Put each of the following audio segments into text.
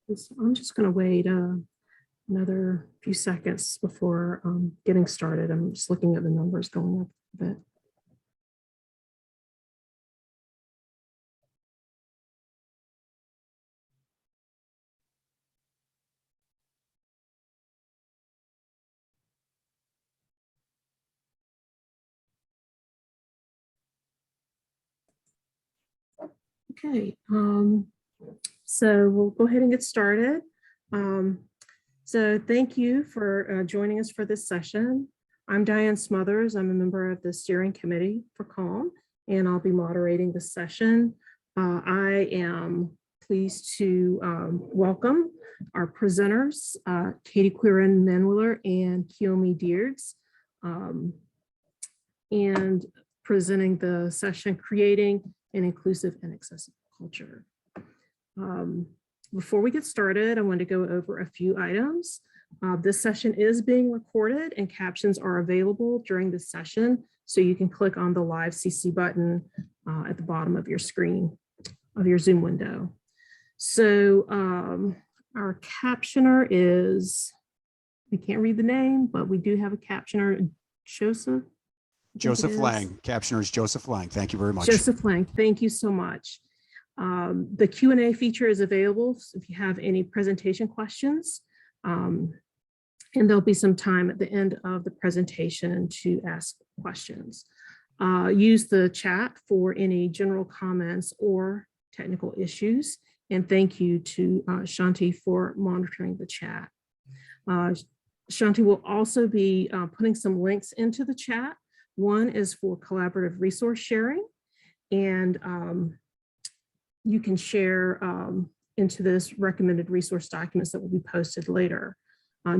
So I'm just going to wait another few seconds before getting started. I'm just looking at the numbers going up a bit. Okay, so we'll go ahead and get started. So thank you for joining us for this session. I'm Diane Smothers. I'm a member of the steering committee for CALM, and I'll be moderating the session. I am pleased to welcome our presenters, Quinn Manwiller and Kiyomi Deards, and presenting the session, Creating an Inclusive and Accessible Culture. Before we get started, I want to go over a few items. This session is being recorded and captions are available during the session. So you can click on the live CC button at the bottom of your screen of your Zoom window. So our captioner is, I can't read the name, but we do have a captioner, Joseph Lang. Captioner is Joseph Lang. Thank you very much. Joseph Lang, thank you so much. The Q&A feature is available if you have any presentation questions, and there'll be some time at the end of the presentation to ask questions. Use the chat for any general comments or technical issues, and thank you to Shanti for monitoring the chat. Shanti will also be putting some links into the chat. One is for collaborative resource sharing, and you can share into this recommended resource documents that will be posted later.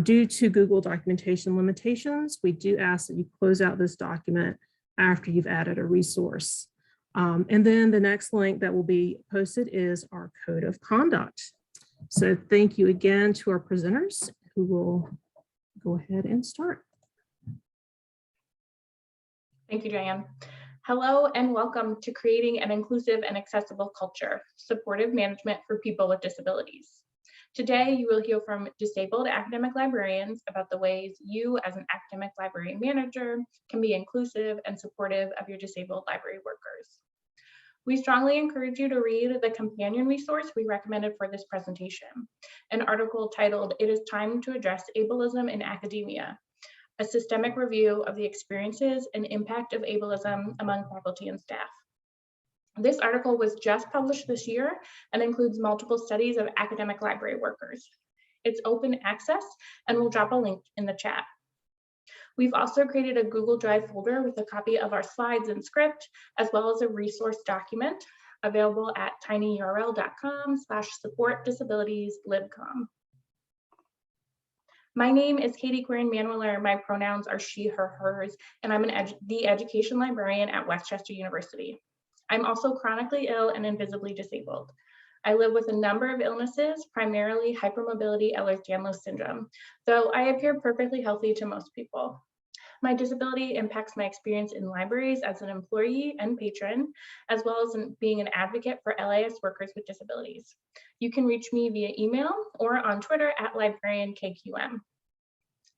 Due to Google documentation limitations, we do ask that you close out this document after you've added a resource. And then the next link that will be posted is our code of conduct. So thank you again to our presenters who will go ahead and start. Thank you, Diane. Hello and welcome to Creating an Inclusive and Accessible Culture, Supportive Management for People with Disabilities. Today, you will hear from disabled academic librarians about the ways you as an academic library manager can be inclusive and supportive of your disabled library workers. We strongly encourage you to read the companion resource we recommended for this presentation, an article titled, "It is Time to Address Ableism in Academia, a systemic review of the experiences and impact of ableism among faculty and staff." This article was just published this year and includes multiple studies of academic library workers. It's open access, and we'll drop a link in the chat. We've also created a Google Drive folder with a copy of our slides and script, as well as a resource document available at tinyurl.com/supportdisabilitieslibcom. My name is Quinn Manwiller. My pronouns are she, her, hers, and I'm the education librarian at Westchester University. I'm also chronically ill and invisibly disabled. I live with a number of illnesses, primarily hypermobility Ehlers-Danlos syndrome, though I appear perfectly healthy to most people. My disability impacts my experience in libraries as an employee and patron, as well as in being an advocate for LIS workers with disabilities. You can reach me via email or on Twitter at librarianKQM.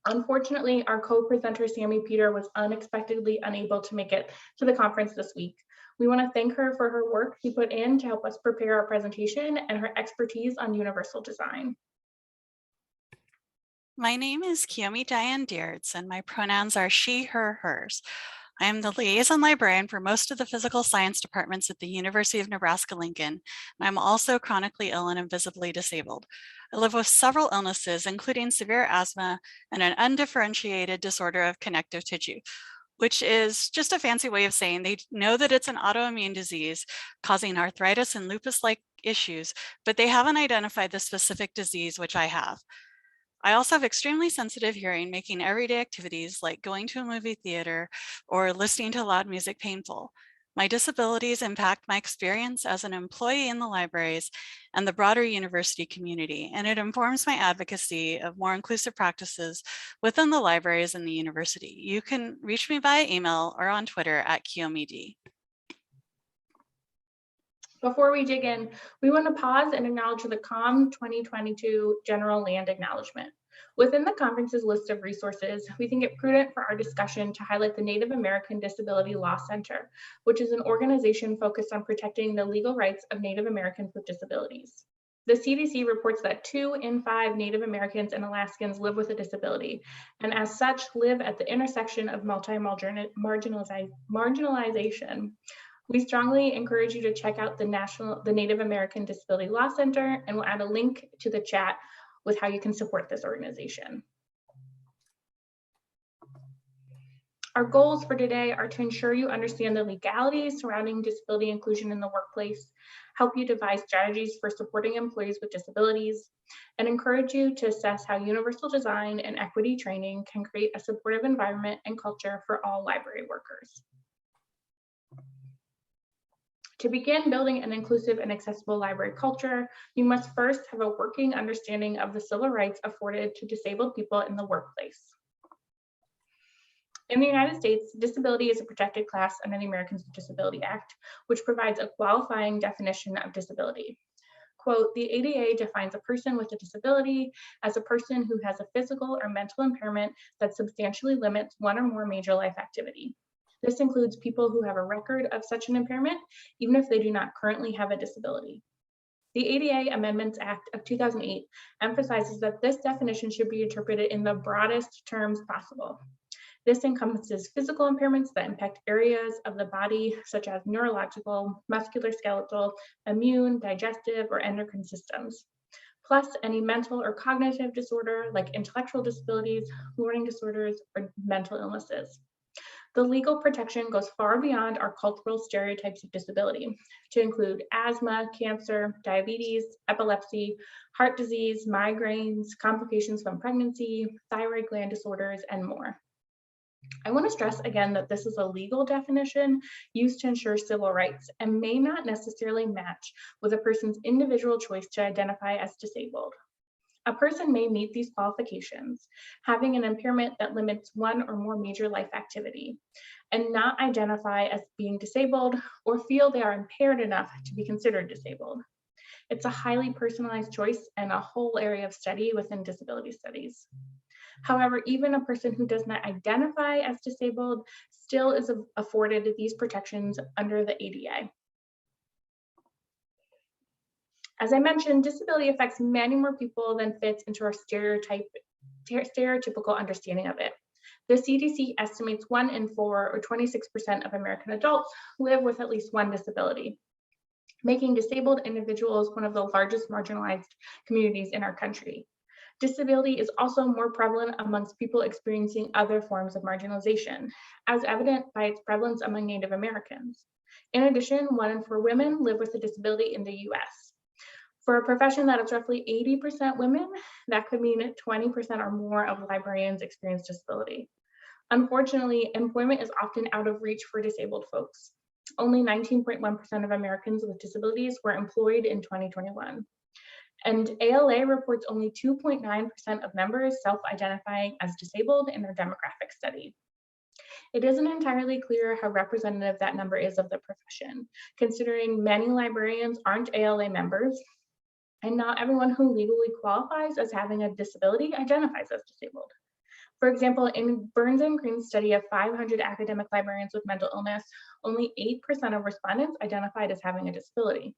Unfortunately, our co-presenter, Sammy Peter, was unexpectedly unable to make it to the conference this week. We want to thank her for her work she put in to help us prepare our presentation and her expertise on universal design. My name is Kiyomi Deards, and my pronouns are she, her, hers. I am the liaison librarian for most of the physical science departments at the University of Nebraska-Lincoln, and I'm also chronically ill and invisibly disabled. I live with several illnesses, including severe asthma and an undifferentiated disorder of connective tissue, which is just a fancy way of saying they know that it's an autoimmune disease causing arthritis and lupus-like issues, but they haven't identified the specific disease, which I have. I also have extremely sensitive hearing, making everyday activities like going to a movie theater or listening to loud music painful. My disabilities impact my experience as an employee in the libraries and the broader university community, and it informs my advocacy of more inclusive practices within the libraries and the university. You can reach me via email or on Twitter at KiyomiD. Before we dig in, we want to pause and acknowledge the COM 2022 General Land Acknowledgement. Within the conference's list of resources, we think it prudent for our discussion to highlight the Native American Disability Law Center, which is an organization focused on protecting the legal rights of Native Americans with disabilities. The CDC reports that 2 in 5 Native Americans and Alaskans live with a disability, and as such live at the intersection of marginalization. We strongly encourage you to check out the Native American Disability Law Center, and we'll add a link to the chat with how you can support this organization. Our goals for today are to ensure you understand the legalities surrounding disability inclusion in the workplace, help you devise strategies for supporting employees with disabilities, and encourage you to assess how universal design and equity training can create a supportive environment and culture for all library workers. To begin building an inclusive and accessible library culture, you must first have a working understanding of the civil rights afforded to disabled people in the workplace. In the United States, disability is a protected class under the Americans with Disability Act, which provides a qualifying definition of disability. Quote, the ADA defines a person with a disability as a person who has a physical or mental impairment that substantially limits one or more major life activity. This includes people who have a record of such an impairment, even if they do not currently have a disability. The ADA Amendments Act of 2008 emphasizes that this definition should be interpreted in the broadest terms possible. This encompasses physical impairments that impact areas of the body, such as neurological, musculoskeletal, immune, digestive, or endocrine systems, plus any mental or cognitive disorder like intellectual disabilities, learning disorders, or mental illnesses. The legal protection goes far beyond our cultural stereotypes of disability to include asthma, cancer, diabetes, epilepsy, heart disease, migraines, complications from pregnancy, thyroid gland disorders, and more. I want to stress again that this is a legal definition used to ensure civil rights and may not necessarily match with a person's individual choice to identify as disabled. A person may meet these qualifications, having an impairment that limits one or more major life activity, and not identify as being disabled or feel they are impaired enough to be considered disabled. It's a highly personalized choice and a whole area of study within disability studies. However, even a person who does not identify as disabled still is afforded these protections under the ADA. As I mentioned, disability affects many more people than fits into our stereotypical understanding of it. The CDC estimates 1 in 4, or 26% of American adults, live with at least one disability, making disabled individuals one of the largest marginalized communities in our country. Disability is also more prevalent amongst people experiencing other forms of marginalization, as evident by its prevalence among Native Americans. In addition, 1 in 4 women live with a disability in the US. For a profession that is roughly 80% women, that could mean 20% or more of librarians experience disability. Unfortunately, employment is often out of reach for disabled folks. Only 19.1% of Americans with disabilities were employed in 2021. And ALA reports only 2.9% of members self-identifying as disabled in their demographic study. It isn't entirely clear how representative that number is of the profession, considering many librarians aren't ALA members, and not everyone who legally qualifies as having a disability identifies as disabled. For example, in Burns and Green's study of 500 academic librarians with mental illness, only 8% of respondents identified as having a disability.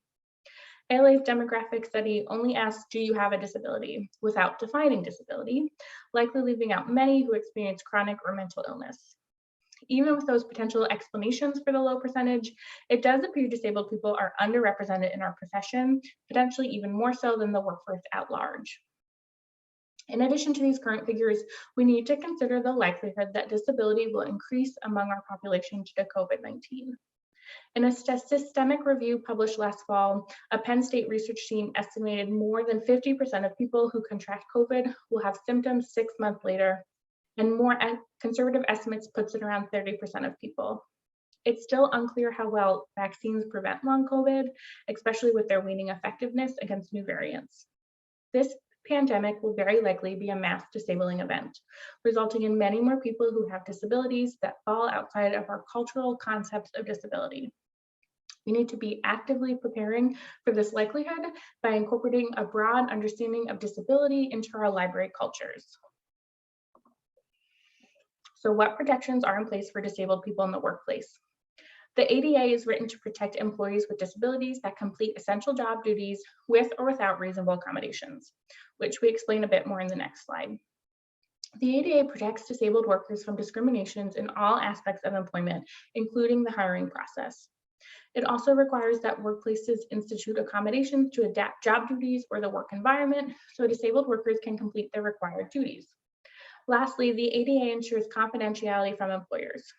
ALA's demographic study only asks, do you have a disability, without defining disability, likely leaving out many who experience chronic or mental illness. Even with those potential explanations for the low percentage, it does appear disabled people are underrepresented in our profession, potentially even more so than the workforce at large. In addition to these current figures, we need to consider the likelihood that disability will increase among our population due to COVID-19. In a systemic review published last fall, a Penn State research team estimated more than 50% of people who contract COVID will have symptoms 6 months later, and more conservative estimates puts it around 30% of people. It's still unclear how well vaccines prevent long COVID, especially with their waning effectiveness against new variants. This pandemic will very likely be a mass disabling event, resulting in many more people who have disabilities that fall outside of our cultural concepts of disability. We need to be actively preparing for this likelihood by incorporating a broad understanding of disability into our library cultures. So what protections are in place for disabled people in the workplace? The ADA is written to protect employees with disabilities that complete essential job duties with or without reasonable accommodations, which we explain a bit more in the next slide. The ADA protects disabled workers from discriminations in all aspects of employment, including the hiring process. It also requires that workplaces institute accommodations to adapt job duties or the work environment so disabled workers can complete their required duties. Lastly, the ADA ensures confidentiality from employers.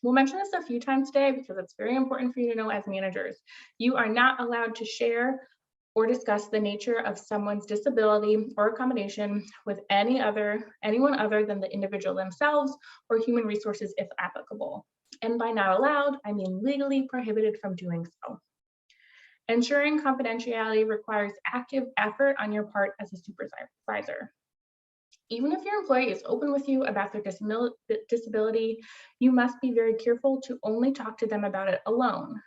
We'll mention this a few times today because it's very important for you to know as managers. You are not allowed to share or discuss the nature of someone's disability or accommodation with anyone other than the individual themselves or human resources if applicable. And by not allowed, I mean legally prohibited from doing so. Ensuring confidentiality requires active effort on your part as a supervisor. Even if your employee is open with you about their disability, you must be very careful to only talk to them about it alone.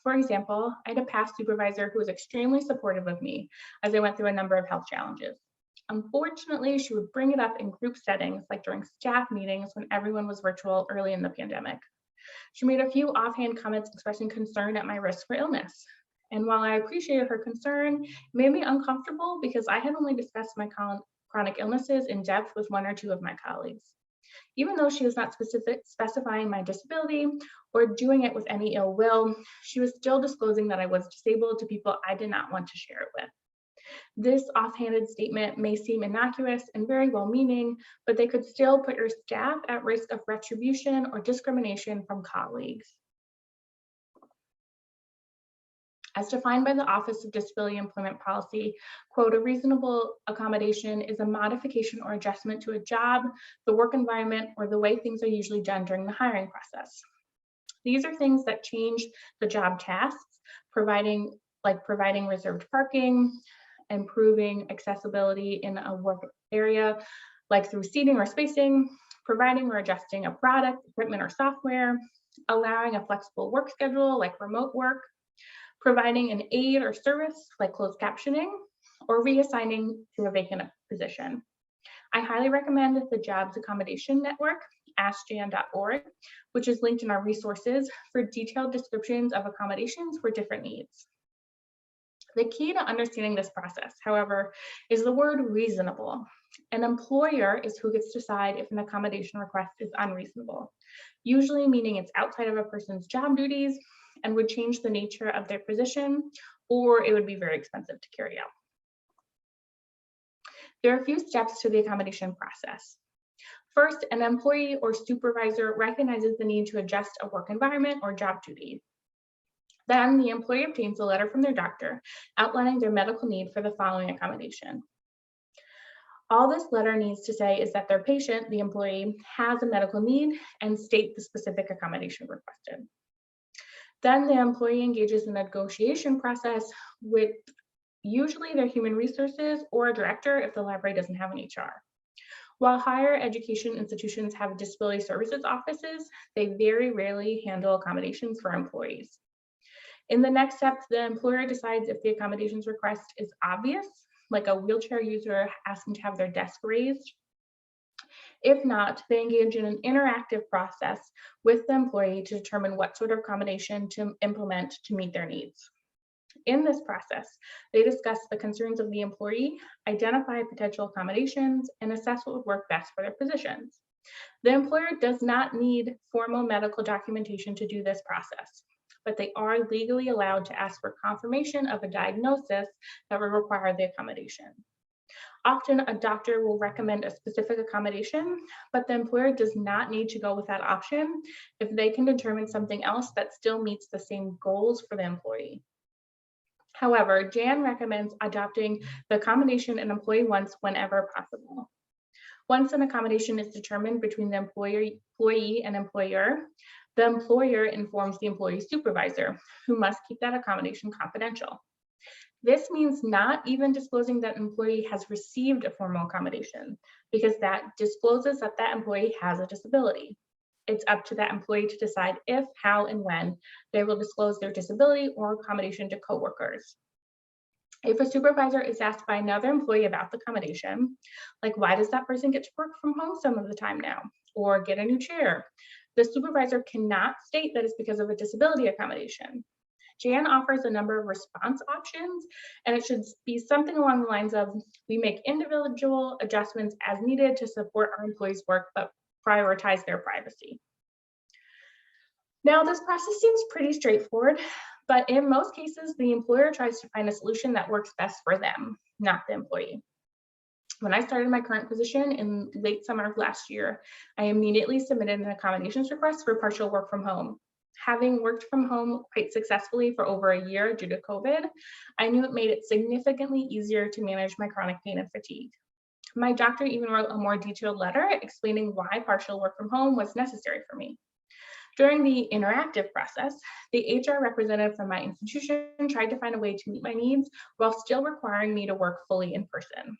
For example, I had a past supervisor who was extremely supportive of me as I went through a number of health challenges. Unfortunately, she would bring it up in group settings, like during staff meetings when everyone was virtual early in the pandemic. She made a few offhand comments expressing concern at my risk for illness. And while I appreciated her concern, it made me uncomfortable because I had only discussed my chronic illnesses in depth with one or two of my colleagues. Even though she was not specifying my disability or doing it with any ill will, she was still disclosing that I was disabled to people I did not want to share it with. This offhanded statement may seem innocuous and very well-meaning, but they could still put your staff at risk of retribution or discrimination from colleagues. As defined by the Office of Disability Employment Policy, quote, a reasonable accommodation is a modification or adjustment to a job, the work environment, or the way things are usually done during the hiring process. These are things that change the job tasks, providing reserved parking, improving accessibility in a work area, like through seating or spacing, providing or adjusting a product, equipment, or software, allowing a flexible work schedule like remote work, providing an aid or service like closed captioning, or reassigning to a vacant position. I highly recommend the Jobs Accommodation Network, askjan.org, which is linked in our resources for detailed descriptions of accommodations for different needs. The key to understanding this process, however, is the word reasonable. An employer is who gets to decide if an accommodation request is unreasonable, usually meaning it's outside of a person's job duties and would change the nature of their position, or it would be very expensive to carry out. There are a few steps to the accommodation process. First, an employee or supervisor recognizes the need to adjust a work environment or job duty. Then the employee obtains a letter from their doctor outlining their medical need for the following accommodation. All this letter needs to say is that their patient, the employee, has a medical need and state the specific accommodation requested. Then the employee engages in a negotiation process with usually their human resources or a director if the library doesn't have an HR. While higher education institutions have disability services offices, they very rarely handle accommodations for employees. In the next step, the employer decides if the accommodations request is obvious, like a wheelchair user asking to have their desk raised. If not, they engage in an interactive process with the employee to determine what sort of accommodation to implement to meet their needs. In this process, they discuss the concerns of the employee, identify potential accommodations, and assess what would work best for their positions. The employer does not need formal medical documentation to do this process, but they are legally allowed to ask for confirmation of a diagnosis that would require the accommodation. Often a doctor will recommend a specific accommodation, but the employer does not need to go with that option if they can determine something else that still meets the same goals for the employee. However, Jan recommends adopting the accommodation an employee wants whenever possible. Once an accommodation is determined between the employee and employer, the employer informs the employee's supervisor, who must keep that accommodation confidential. This means not even disclosing that employee has received a formal accommodation, because that discloses that that employee has a disability. It's up to that employee to decide if, how, and when they will disclose their disability or accommodation to coworkers. If a supervisor is asked by another employee about the accommodation, like why does that person get to work from home some of the time now, or get a new chair, the supervisor cannot state that it's because of a disability accommodation. Jan offers a number of response options, and it should be something along the lines of, we make individual adjustments as needed to support our employees' work, but prioritize their privacy. Now, this process seems pretty straightforward, but in most cases, the employer tries to find a solution that works best for them, not the employee. When I started my current position in late summer of last year, I immediately submitted an accommodations request for partial work from home. Having worked from home quite successfully for over a year due to COVID, I knew it made it significantly easier to manage my chronic pain and fatigue. My doctor even wrote a more detailed letter explaining why partial work from home was necessary for me. During the interactive process, the HR representative from my institution tried to find a way to meet my needs while still requiring me to work fully in person.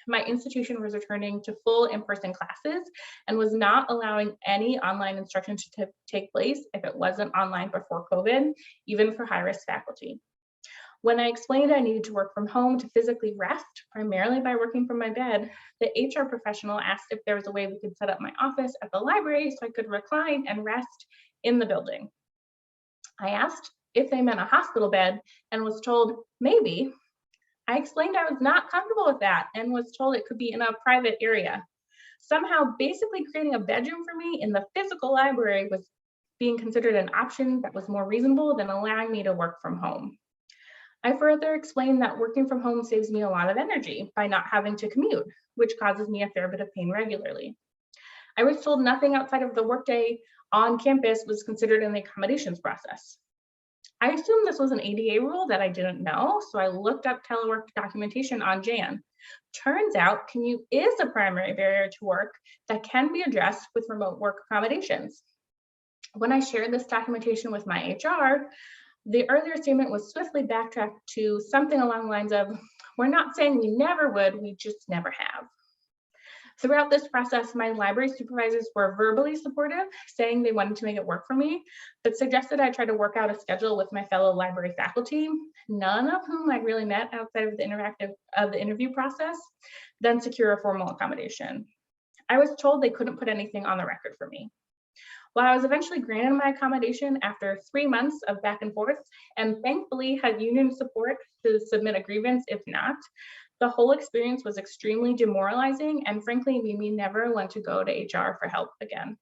My institution was returning to full in-person classes and was not allowing any online instruction to take place if it wasn't online before COVID, even for high-risk faculty. When I explained I needed to work from home to physically rest, primarily by working from my bed, the HR professional asked if there was a way we could set up my office at the library so I could recline and rest in the building. I asked if they meant a hospital bed and was told maybe. I explained I was not comfortable with that and was told it could be in a private area. Somehow, basically creating a bedroom for me in the physical library was being considered an option that was more reasonable than allowing me to work from home. I further explained that working from home saves me a lot of energy by not having to commute, which causes me a fair bit of pain regularly. I was told nothing outside of the workday on campus was considered in the accommodations process. I assumed this was an ADA rule that I didn't know, so I looked up telework documentation on Jan. Turns out commute is a primary barrier to work that can be addressed with remote work accommodations. When I shared this documentation with my HR, the earlier statement was swiftly backtracked to something along the lines of, we're not saying we never would, we just never have. Throughout this process, my library supervisors were verbally supportive, saying they wanted to make it work for me, but suggested I try to work out a schedule with my fellow library faculty, none of whom I really met outside of the interview process, then secure a formal accommodation. I was told they couldn't put anything on the record for me. While I was eventually granted my accommodation after 3 months of back and forth, and thankfully had union support to submit a grievance if not, the whole experience was extremely demoralizing and frankly made me never want to go to HR for help again.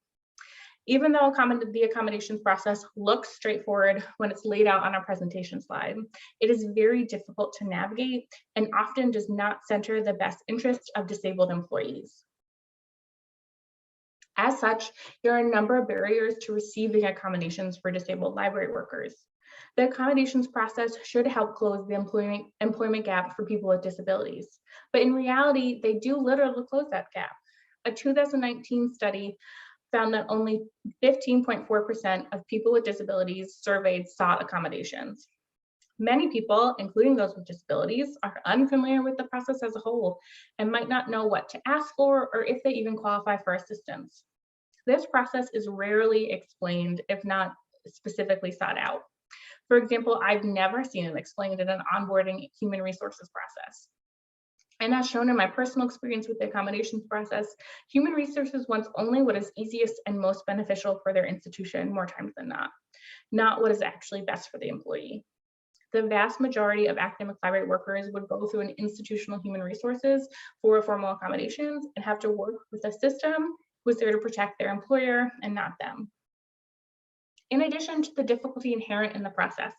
Even though the accommodations process looks straightforward when it's laid out on our presentation slide, it is very difficult to navigate and often does not center the best interests of disabled employees. As such, there are a number of barriers to receiving accommodations for disabled library workers. The accommodations process should help close the employment gap for people with disabilities. But in reality, they do literally close that gap. A 2019 study found that only 15.4% of people with disabilities surveyed sought accommodations. Many people, including those with disabilities, are unfamiliar with the process as a whole and might not know what to ask for or if they even qualify for assistance. This process is rarely explained, if not specifically sought out. For example, I've never seen it explained in an onboarding human resources process. And as shown in my personal experience with the accommodations process, human resources wants only what is easiest and most beneficial for their institution more times than not what is actually best for the employee. The vast majority of academic library workers would go through an institutional human resources for formal accommodations and have to work with a system who's there to protect their employer and not them. In addition to the difficulty inherent in the process,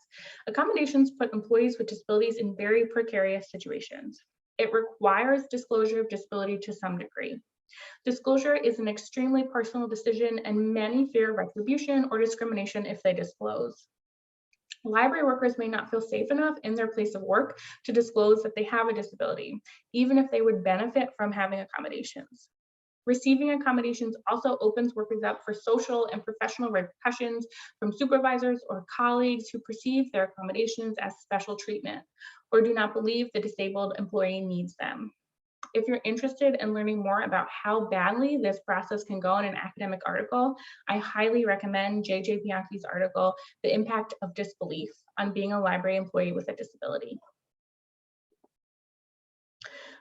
accommodations put employees with disabilities in very precarious situations. It requires disclosure of disability to some degree. Disclosure is an extremely personal decision and many fear retribution or discrimination if they disclose. Library workers may not feel safe enough in their place of work to disclose that they have a disability, even if they would benefit from having accommodations. Receiving accommodations also opens workers up for social and professional repercussions from supervisors or colleagues who perceive their accommodations as special treatment or do not believe the disabled employee needs them. If you're interested in learning more about how badly this process can go in an academic article, I highly recommend JJ Bianchi's article, The Impact of Disbelief on Being a Library Employee with a Disability.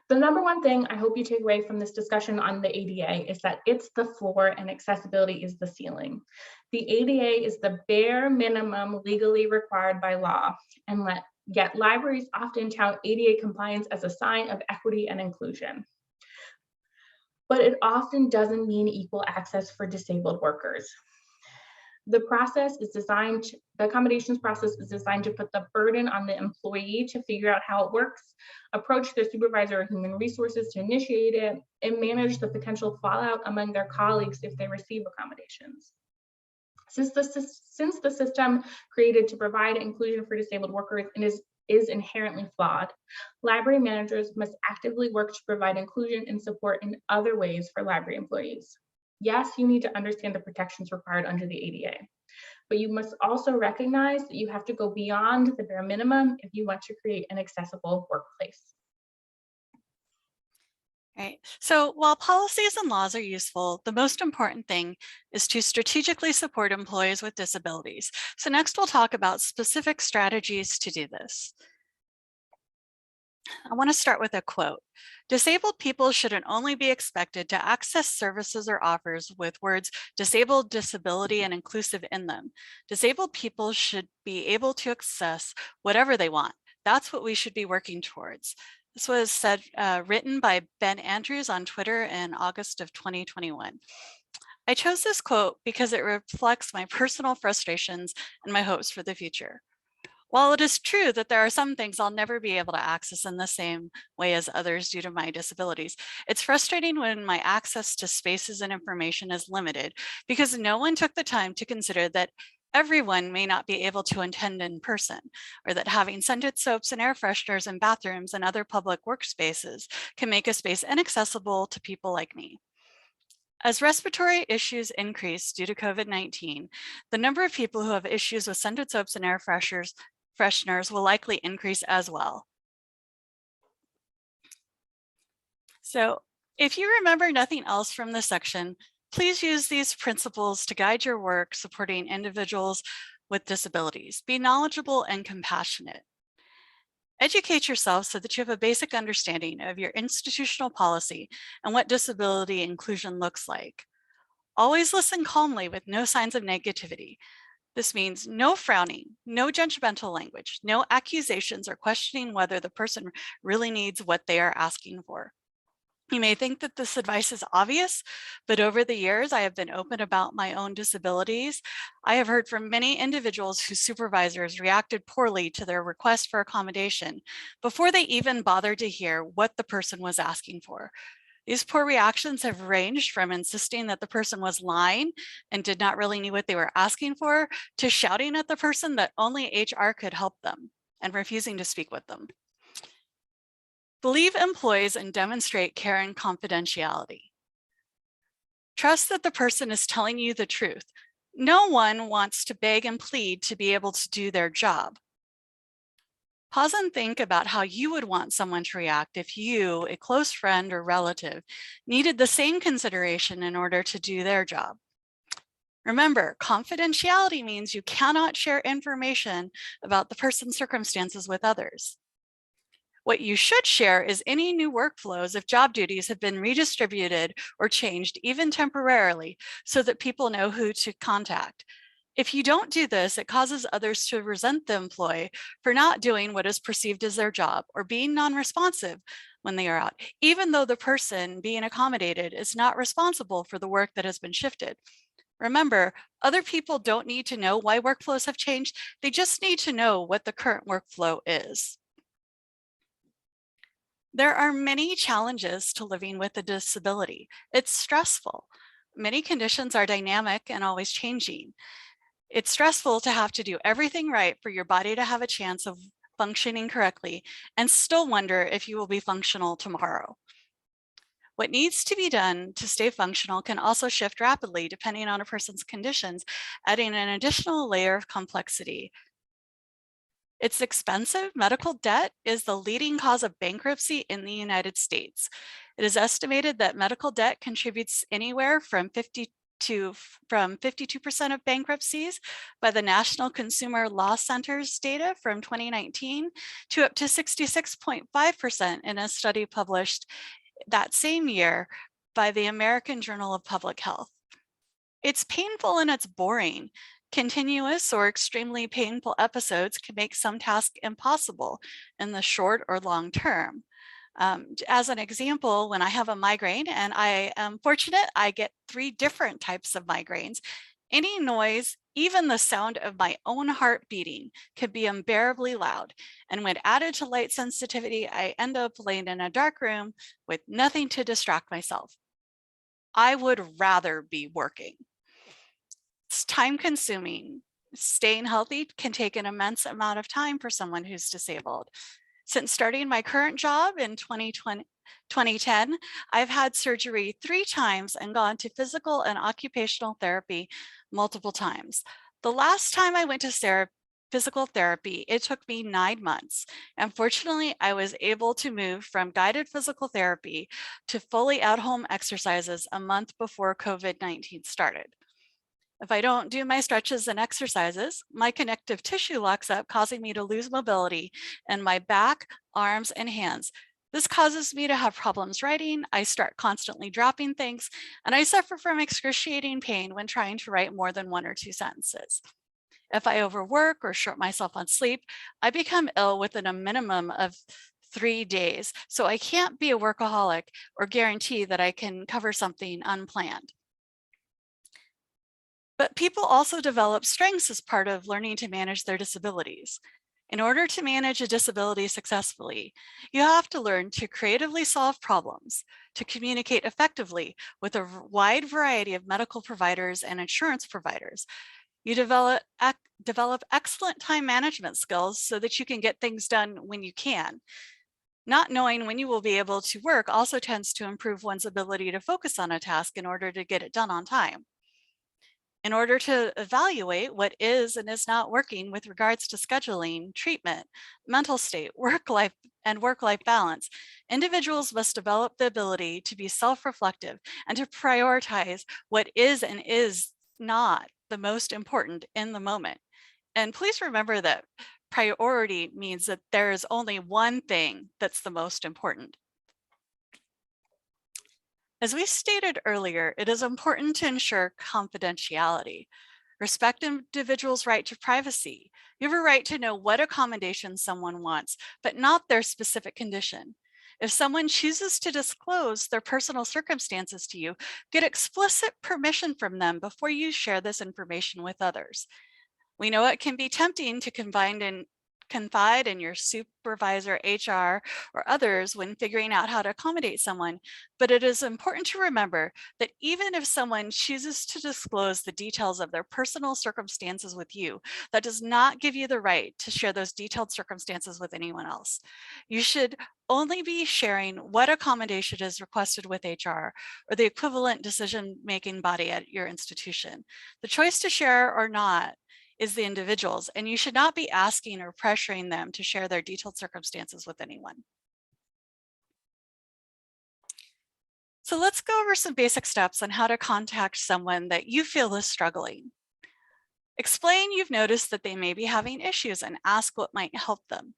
The number one thing I hope you take away from this discussion on the ADA is that it's the floor and accessibility is the ceiling. The ADA is the bare minimum legally required by law, and yet libraries often tout ADA compliance as a sign of equity and inclusion. But it often doesn't mean equal access for disabled workers. The accommodations process is designed to put the burden on the employee to figure out how it works, approach their supervisor or human resources to initiate it, and manage the potential fallout among their colleagues if they receive accommodations. Since the system created to provide inclusion for disabled workers is inherently flawed, library managers must actively work to provide inclusion and support in other ways for library employees. Yes, you need to understand the protections required under the ADA, but you must also recognize that you have to go beyond the bare minimum if you want to create an accessible workplace. Right. So while policies and laws are useful, the most important thing is to strategically support employees with disabilities. So next we'll talk about specific strategies to do this. I want to start with a quote. Disabled people shouldn't only be expected to access services or offers with words disabled, disability, and inclusive in them. Disabled people should be able to access whatever they want. That's what we should be working towards. This was written by Ben Andrews on Twitter in August of 2021. I chose this quote because it reflects my personal frustrations and my hopes for the future. While it is true that there are some things I'll never be able to access in the same way as others due to my disabilities, it's frustrating when my access to spaces and information is limited because no one took the time to consider that everyone may not be able to attend in person, or that having scented soaps and air fresheners in bathrooms and other public workspaces can make a space inaccessible to people like me. As respiratory issues increase due to COVID-19, the number of people who have issues with scented soaps and air fresheners will likely increase as well. So if you remember nothing else from this section, please use these principles to guide your work supporting individuals with disabilities. Be knowledgeable and compassionate. Educate yourself so that you have a basic understanding of your institutional policy and what disability inclusion looks like. Always listen calmly with no signs of negativity. This means no frowning, no judgmental language, no accusations or questioning whether the person really needs what they are asking for. You may think that this advice is obvious, but over the years, I have been open about my own disabilities. I have heard from many individuals whose supervisors reacted poorly to their request for accommodation before they even bothered to hear what the person was asking for. These poor reactions have ranged from insisting that the person was lying and did not really know what they were asking for, to shouting at the person that only HR could help them and refusing to speak with them. Believe employees and demonstrate care and confidentiality. Trust that the person is telling you the truth. No one wants to beg and plead to be able to do their job. Pause and think about how you would want someone to react if you, a close friend or relative, needed the same consideration in order to do their job. Remember, confidentiality means you cannot share information about the person's circumstances with others. What you should share is any new workflows if job duties have been redistributed or changed, even temporarily, so that people know who to contact. If you don't do this, it causes others to resent the employee for not doing what is perceived as their job or being non-responsive when they are out, even though the person being accommodated is not responsible for the work that has been shifted. Remember, other people don't need to know why workflows have changed. They just need to know what the current workflow is. There are many challenges to living with a disability. It's stressful. Many conditions are dynamic and always changing. It's stressful to have to do everything right for your body to have a chance of functioning correctly and still wonder if you will be functional tomorrow. What needs to be done to stay functional can also shift rapidly depending on a person's conditions, adding an additional layer of complexity. It's expensive. Medical debt is the leading cause of bankruptcy in the United States. It is estimated that medical debt contributes anywhere from 52% of bankruptcies by the National Consumer Law Center's data from 2019 to up to 66.5% in a study published that same year by the American Journal of Public Health. It's painful and it's boring. Continuous or extremely painful episodes can make some tasks impossible in the short or long term. As an example, when I have a migraine, and I am fortunate, I get 3 different types of migraines. Any noise, even the sound of my own heart beating, can be unbearably loud. And when added to light sensitivity, I end up laying in a dark room with nothing to distract myself. I would rather be working. It's time consuming. Staying healthy can take an immense amount of time for someone who's disabled. Since starting my current job in 2010, I've had surgery 3 times and gone to physical and occupational therapy multiple times. The last time I went to physical therapy, it took me 9 months. And fortunately, I was able to move from guided physical therapy to fully at-home exercises a month before COVID-19 started. If I don't do my stretches and exercises, my connective tissue locks up, causing me to lose mobility in my back, arms, and hands. This causes me to have problems writing. I start constantly dropping things, and I suffer from excruciating pain when trying to write more than 1 or 2 sentences. If I overwork or short myself on sleep, I become ill within a minimum of 3 days. So I can't be a workaholic or guarantee that I can cover something unplanned. But people also develop strengths as part of learning to manage their disabilities. In order to manage a disability successfully, you have to learn to creatively solve problems, to communicate effectively with a wide variety of medical providers and insurance providers. You develop excellent time management skills so that you can get things done when you can. Not knowing when you will be able to work also tends to improve one's ability to focus on a task in order to get it done on time. In order to evaluate what is and is not working with regards to scheduling, treatment, mental state, work-life balance, individuals must develop the ability to be self-reflective and to prioritize what is and is not the most important in the moment. And please remember that priority means that there is only one thing that's the most important. As we stated earlier, it is important to ensure confidentiality. Respect individuals' right to privacy. You have a right to know what accommodation someone wants, but not their specific condition. If someone chooses to disclose their personal circumstances to you, get explicit permission from them before you share this information with others. We know it can be tempting to confide in your supervisor, HR, or others when figuring out how to accommodate someone, but it is important to remember that even if someone chooses to disclose the details of their personal circumstances with you, that does not give you the right to share those detailed circumstances with anyone else. You should only be sharing what accommodation is requested with HR or the equivalent decision-making body at your institution. The choice to share or not is the individual's, and you should not be asking or pressuring them to share their detailed circumstances with anyone. So let's go over some basic steps on how to contact someone that you feel is struggling. Explain you've noticed that they may be having issues and ask what might help them.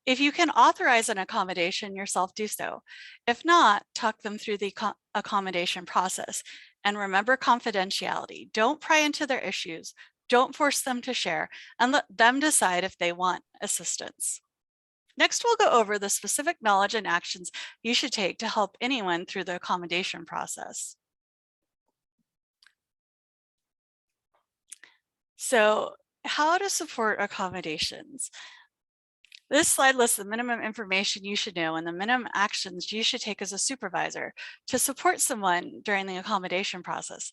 If you can authorize an accommodation yourself, do so. If not, talk them through the accommodation process. And remember confidentiality. Don't pry into their issues. Don't force them to share, and let them decide if they want assistance. Next, we'll go over the specific knowledge and actions you should take to help anyone through the accommodation process. So, how to support accommodations. This slide lists the minimum information you should know and the minimum actions you should take as a supervisor to support someone during the accommodation process.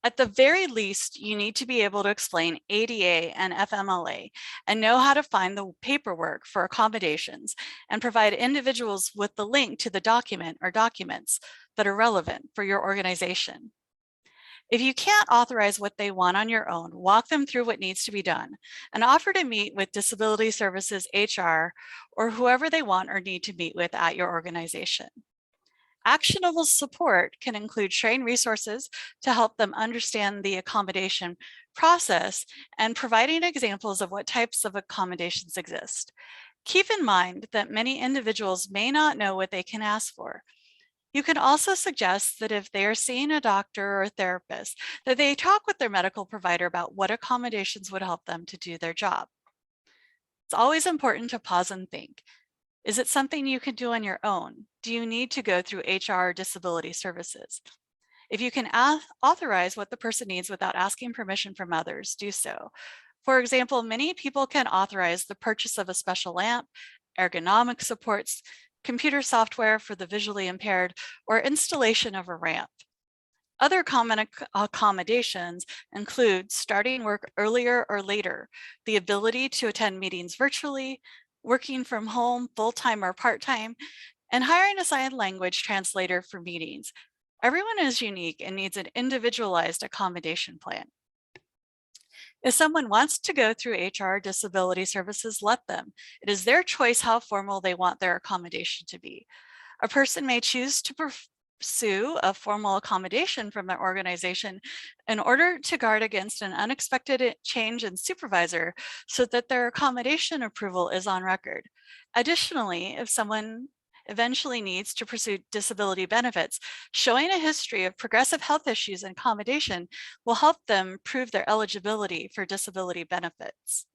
At the very least, you need to be able to explain ADA and FMLA and know how to find the paperwork for accommodations and provide individuals with the link to the document or documents that are relevant for your organization. If you can't authorize what they want on your own, walk them through what needs to be done and offer to meet with Disability Services, HR, or whoever they want or need to meet with at your organization. Actionable support can include sharing resources to help them understand the accommodation process and providing examples of what types of accommodations exist. Keep in mind that many individuals may not know what they can ask for. You can also suggest that if they are seeing a doctor or a therapist, that they talk with their medical provider about what accommodations would help them to do their job. It's always important to pause and think. Is it something you can do on your own? Do you need to go through HR or Disability Services? If you can authorize what the person needs without asking permission from others, do so. For example, many people can authorize the purchase of a special lamp, ergonomic supports, computer software for the visually impaired, or installation of a ramp. Other common accommodations include starting work earlier or later, the ability to attend meetings virtually, working from home full-time or part-time, and hiring a sign language translator for meetings. Everyone is unique and needs an individualized accommodation plan. If someone wants to go through HR Disability Services, let them. It is their choice how formal they want their accommodation to be. A person may choose to pursue a formal accommodation from their organization in order to guard against an unexpected change in supervisor so that their accommodation approval is on record. Additionally, if someone eventually needs to pursue disability benefits, showing a history of progressive health issues and accommodation will help them prove their eligibility for disability benefits.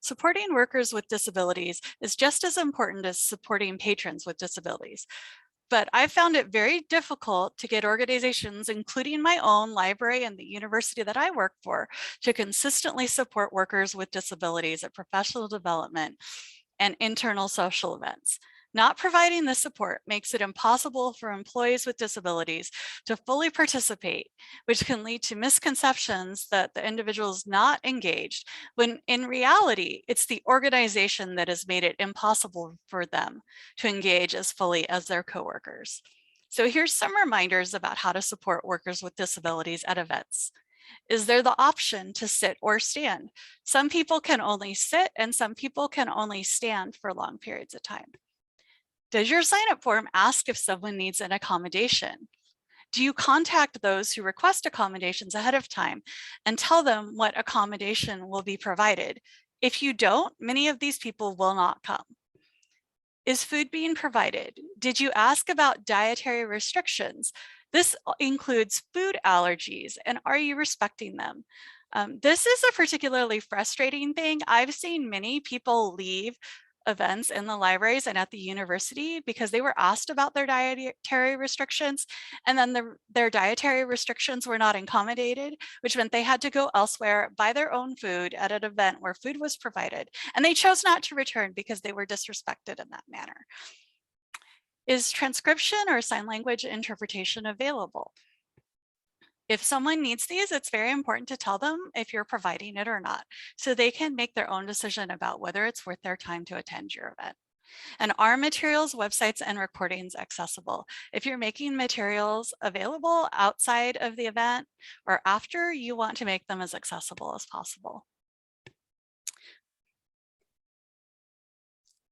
Supporting workers with disabilities is just as important as supporting patrons with disabilities. But I found it very difficult to get organizations, including my own library and the university that I work for, to consistently support workers with disabilities at professional development and internal social events. Not providing this support makes it impossible for employees with disabilities to fully participate, which can lead to misconceptions that the individual is not engaged, when in reality, it's the organization that has made it impossible for them to engage as fully as their coworkers. So here's some reminders about how to support workers with disabilities at events. Is there the option to sit or stand? Some people can only sit and some people can only stand for long periods of time. Does your sign-up form ask if someone needs an accommodation? Do you contact those who request accommodations ahead of time and tell them what accommodation will be provided? If you don't, many of these people will not come. Is food being provided? Did you ask about dietary restrictions? This includes food allergies, and are you respecting them? This is a particularly frustrating thing. I've seen many people leave events in the libraries and at the university because they were asked about their dietary restrictions, and then their dietary restrictions were not accommodated, which meant they had to go elsewhere, buy their own food at an event where food was provided, and they chose not to return because they were disrespected in that manner. Is transcription or sign language interpretation available? If someone needs these, it's very important to tell them if you're providing it or not, so they can make their own decision about whether it's worth their time to attend your event. And are materials, websites, and recordings accessible? If you're making materials available outside of the event or after, you want to make them as accessible as possible.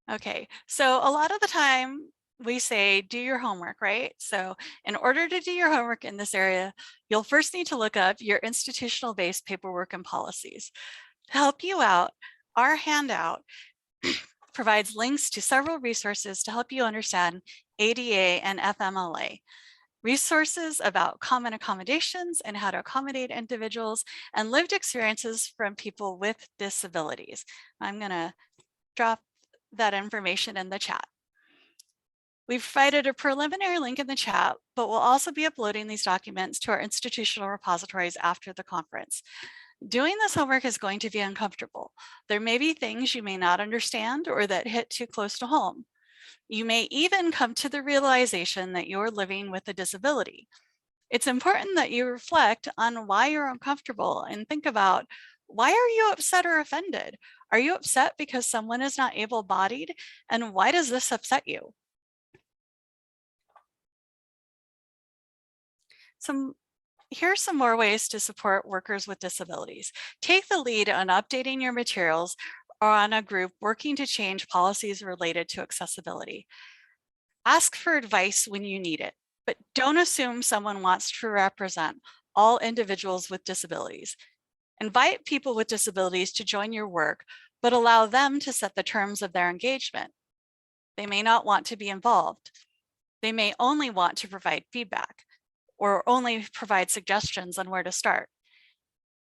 Okay, so a lot of the time we say, do your homework, right? So in order to do your homework in this area, you'll first need to look up your institutional-based paperwork and policies. To help you out, our handout provides links to several resources to help you understand ADA and FMLA, resources about common accommodations and how to accommodate individuals, and lived experiences from people with disabilities. I'm gonna drop that information in the chat. We've provided a preliminary link in the chat, but we'll also be uploading these documents to our institutional repositories after the conference. Doing this homework is going to be uncomfortable. There may be things you may not understand or that hit too close to home. You may even come to the realization that you're living with a disability. It's important that you reflect on why you're uncomfortable and think about, why are you upset or offended? Are you upset because someone is not able-bodied? And why does this upset you? Here's some more ways to support workers with disabilities. Take the lead on updating your materials or on a group working to change policies related to accessibility. Ask for advice when you need it, but don't assume someone wants to represent all individuals with disabilities. Invite people with disabilities to join your work, but allow them to set the terms of their engagement. They may not want to be involved. They may only want to provide feedback or only provide suggestions on where to start.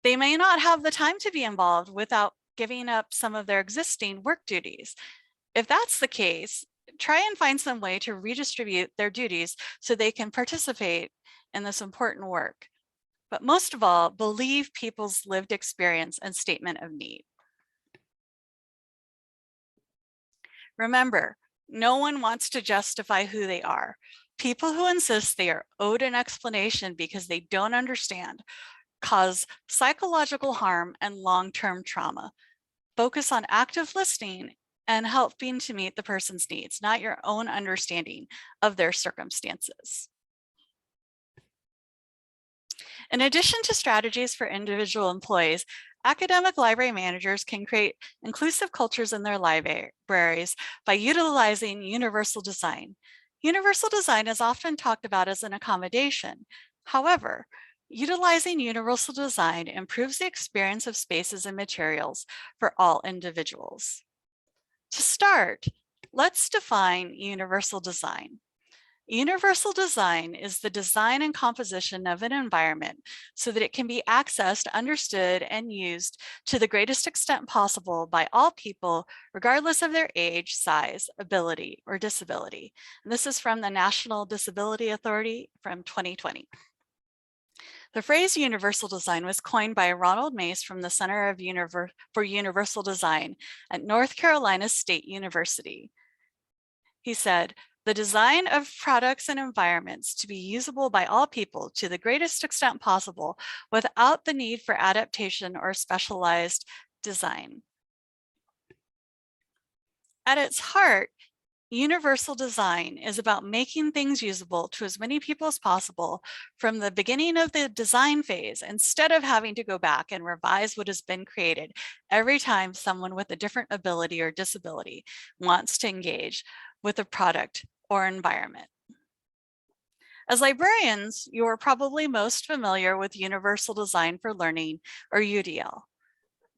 They may not have the time to be involved without giving up some of their existing work duties. If that's the case, try and find some way to redistribute their duties so they can participate in this important work. But most of all, believe people's lived experience and statement of need. Remember, no one wants to justify who they are. People who insist they are owed an explanation because they don't understand cause psychological harm and long-term trauma. Focus on active listening and helping to meet the person's needs, not your own understanding of their circumstances. In addition to strategies for individual employees, academic library managers can create inclusive cultures in their libraries by utilizing universal design. Universal design is often talked about as an accommodation. However, utilizing universal design improves the experience of spaces and materials for all individuals. To start, let's define universal design. Universal design is the design and composition of an environment so that it can be accessed, understood, and used to the greatest extent possible by all people, regardless of their age, size, ability, or disability. And this is from the National Disability Authority from 2020. The phrase universal design was coined by Ronald Mace from the Center for Universal Design at North Carolina State University. He said, "The design of products and environments to be usable by all people to the greatest extent possible without the need for adaptation or specialized design." At its heart, universal design is about making things usable to as many people as possible from the beginning of the design phase, instead of having to go back and revise what has been created every time someone with a different ability or disability wants to engage with a product or environment. As librarians, you are probably most familiar with Universal Design for Learning, or UDL.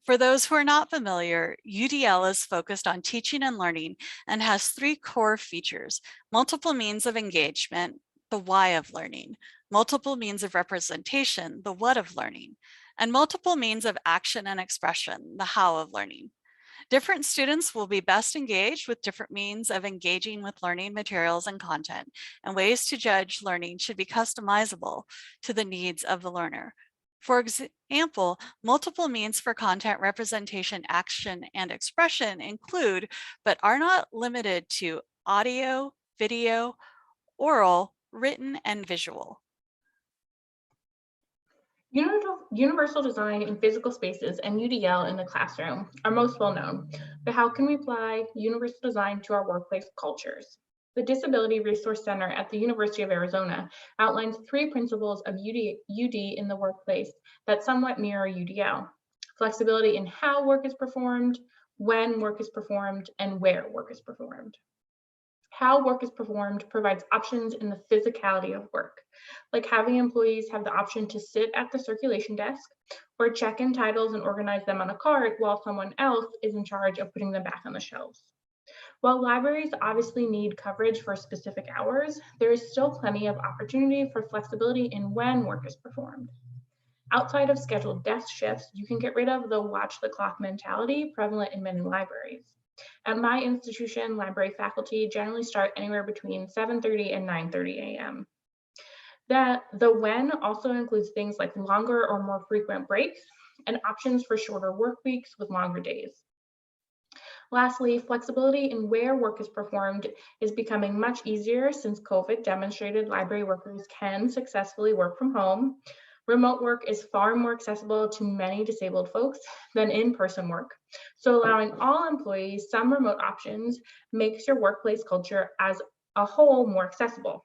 For those who are not familiar, UDL is focused on teaching and learning and has three core features: multiple means of engagement, the why of learning; multiple means of representation, the what of learning; and multiple means of action and expression, the how of learning. Different students will be best engaged with different means of engaging with learning materials and content, and ways to judge learning should be customizable to the needs of the learner. For example, multiple means for content representation, action, and expression include, but are not limited to, audio, video, oral, written, and visual. Universal design in physical spaces and UDL in the classroom are most well known, but how can we apply universal design to our workplace cultures? The Disability Resource Center at the University of Arizona outlines 3 principles of UD in the workplace that somewhat mirror UDL: flexibility in how work is performed, when work is performed, and where work is performed. How work is performed provides options in the physicality of work, like having employees have the option to sit at the circulation desk or check in titles and organize them on a cart while someone else is in charge of putting them back on the shelves. While libraries obviously need coverage for specific hours, there is still plenty of opportunity for flexibility in when work is performed. Outside of scheduled desk shifts, you can get rid of the watch the clock mentality prevalent in many libraries. At my institution, library faculty generally start anywhere between 7:30 and 9:30 a.m. The when also includes things like longer or more frequent breaks and options for shorter work weeks with longer days. Lastly, flexibility in where work is performed is becoming much easier since COVID demonstrated library workers can successfully work from home. Remote work is far more accessible to many disabled folks than in-person work. So allowing all employees some remote options makes your workplace culture as a whole more accessible.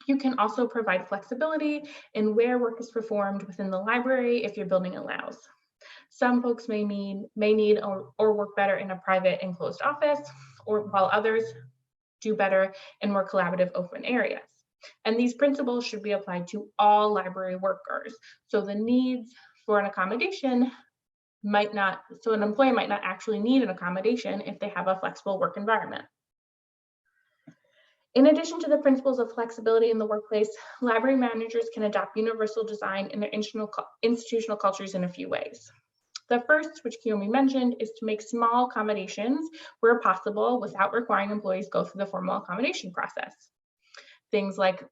You can also provide flexibility in where work is performed within the library if your building allows. Some folks may need or work better in a private enclosed office, or while others do better in more collaborative open areas. And these principles should be applied to all library workers. So the needs for an accommodation so an employee might not actually need an accommodation if they have a flexible work environment. In addition to the principles of flexibility in the workplace, library managers can adopt universal design in their institutional cultures in a few ways. The first, which Kiyomi mentioned, is to make small accommodations where possible without requiring employees go through the formal accommodation process. Things like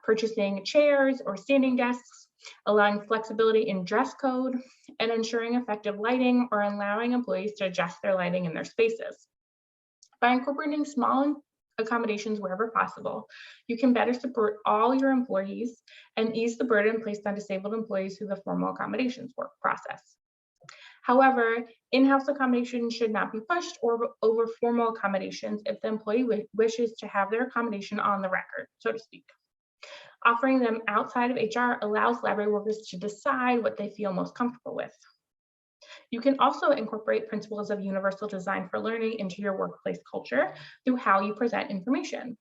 purchasing chairs or standing desks, allowing flexibility in dress code, and ensuring effective lighting or allowing employees to adjust their lighting in their spaces. By incorporating small accommodations wherever possible, you can better support all your employees and ease the burden placed on disabled employees through the formal accommodations work process. However, in-house accommodations should not be pushed over formal accommodations if the employee wishes to have their accommodation on the record, so to speak. Offering them outside of HR allows library workers to decide what they feel most comfortable with. You can also incorporate principles of universal design for learning into your workplace culture through how you present information.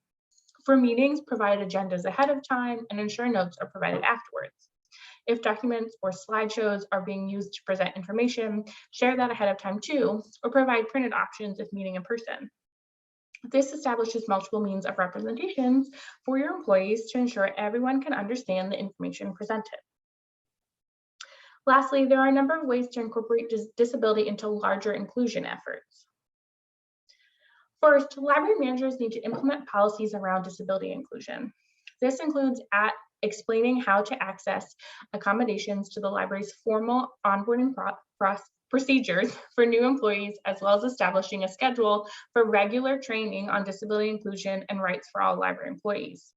For meetings, provide agendas ahead of time and ensure notes are provided afterwards. If documents or slideshows are being used to present information, share that ahead of time too, or provide printed options if meeting in person. This establishes multiple means of representations for your employees to ensure everyone can understand the information presented. Lastly, there are a number of ways to incorporate disability into larger inclusion efforts. First, library managers need to implement policies around disability inclusion. This includes explaining how to access accommodations to the library's formal onboarding procedures for new employees, as well as establishing a schedule for regular training on disability inclusion and rights for all library employees.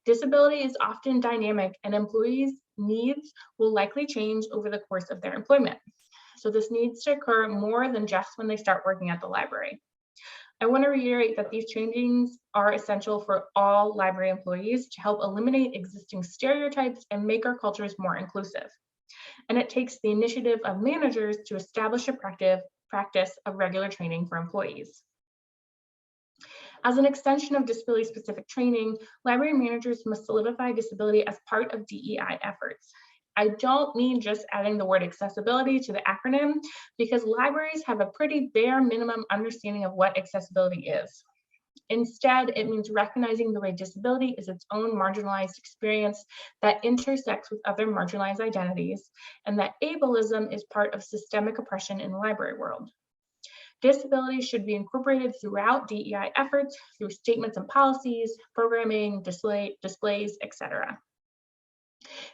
Disability is often dynamic, and employees' needs will likely change over the course of their employment. So this needs to occur more than just when they start working at the library. I want to reiterate that these changes are essential for all library employees to help eliminate existing stereotypes and make our cultures more inclusive. And it takes the initiative of managers to establish a practice of regular training for employees. As an extension of disability-specific training, library managers must solidify disability as part of DEI efforts. I don't mean just adding the word accessibility to the acronym, because libraries have a pretty bare minimum understanding of what accessibility is. Instead, it means recognizing the way disability is its own marginalized experience that intersects with other marginalized identities, and that ableism is part of systemic oppression in the library world. Disability should be incorporated throughout DEI efforts through statements and policies, programming, displays, etc.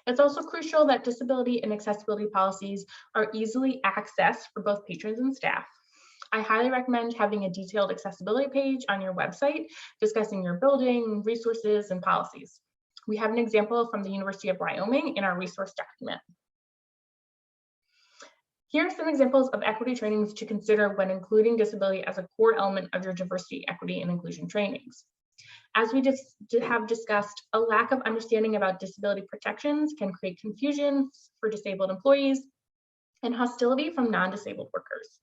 It's also crucial that disability and accessibility policies are easily accessed for both patrons and staff. I highly recommend having a detailed accessibility page on your website discussing your building, resources, and policies. We have an example from the University of Wyoming in our resource document. Here are some examples of equity trainings to consider when including disability as a core element of your diversity, equity, and inclusion trainings. As we have discussed, a lack of understanding about disability protections can create confusion for disabled employees and hostility from non-disabled workers.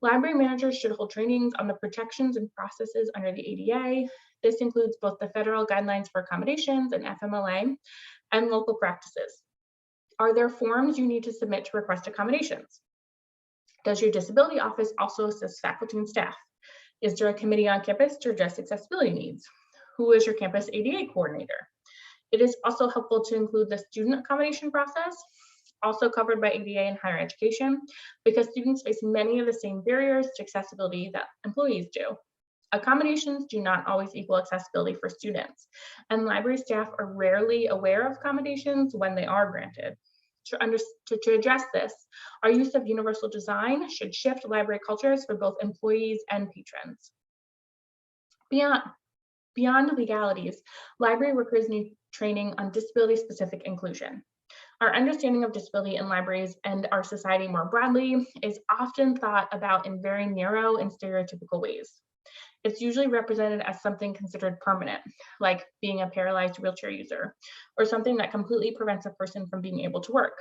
Library managers should hold trainings on the protections and processes under the ADA. This includes both the federal guidelines for accommodations and FMLA and local practices. Are there forms you need to submit to request accommodations? Does your disability office also assist faculty and staff? Is there a committee on campus to address accessibility needs? Who is your campus ADA coordinator? It is also helpful to include the student accommodation process, also covered by ADA in higher education, because students face many of the same barriers to accessibility that employees do. Accommodations do not always equal accessibility for students, and library staff are rarely aware of accommodations when they are granted. To address this, our use of universal design should shift library cultures for both employees and patrons. Beyond legalities, library workers need training on disability-specific inclusion. Our understanding of disability in libraries and our society more broadly is often thought about in very narrow and stereotypical ways. It's usually represented as something considered permanent, like being a paralyzed wheelchair user, or something that completely prevents a person from being able to work.